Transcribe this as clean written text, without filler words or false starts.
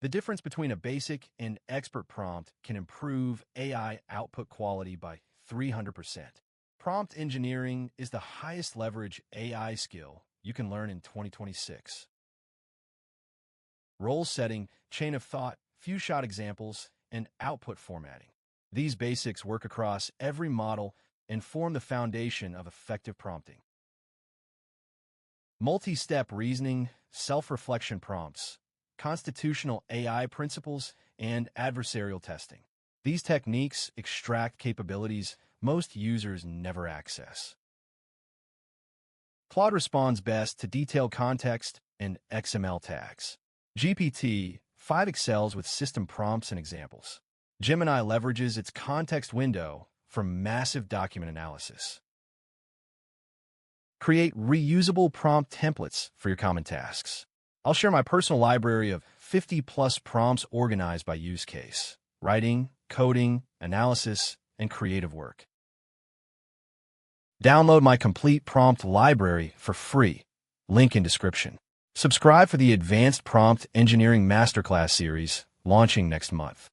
The difference between a basic and expert prompt can improve AI output quality by 300%. Prompt engineering is the highest leverage AI skill you can learn in 2026. Role setting, chain of thought, few-shot examples, and output formatting. These basics work across every model and form the foundation of effective prompting. Multi-step reasoning, self-reflection prompts, constitutional AI principles, and adversarial testing. These techniques extract capabilities most users never access. Claude responds best to detailed context and XML tags. GPT-5 excels with system prompts and examples. Gemini leverages its context window for massive document analysis. Create reusable prompt templates for your common tasks. I'll share my personal library of 50-plus prompts organized by use case: writing, coding, analysis, and creative work. Download my complete prompt library for free. Link in description. Subscribe for the Advanced Prompt Engineering Masterclass series launching next month.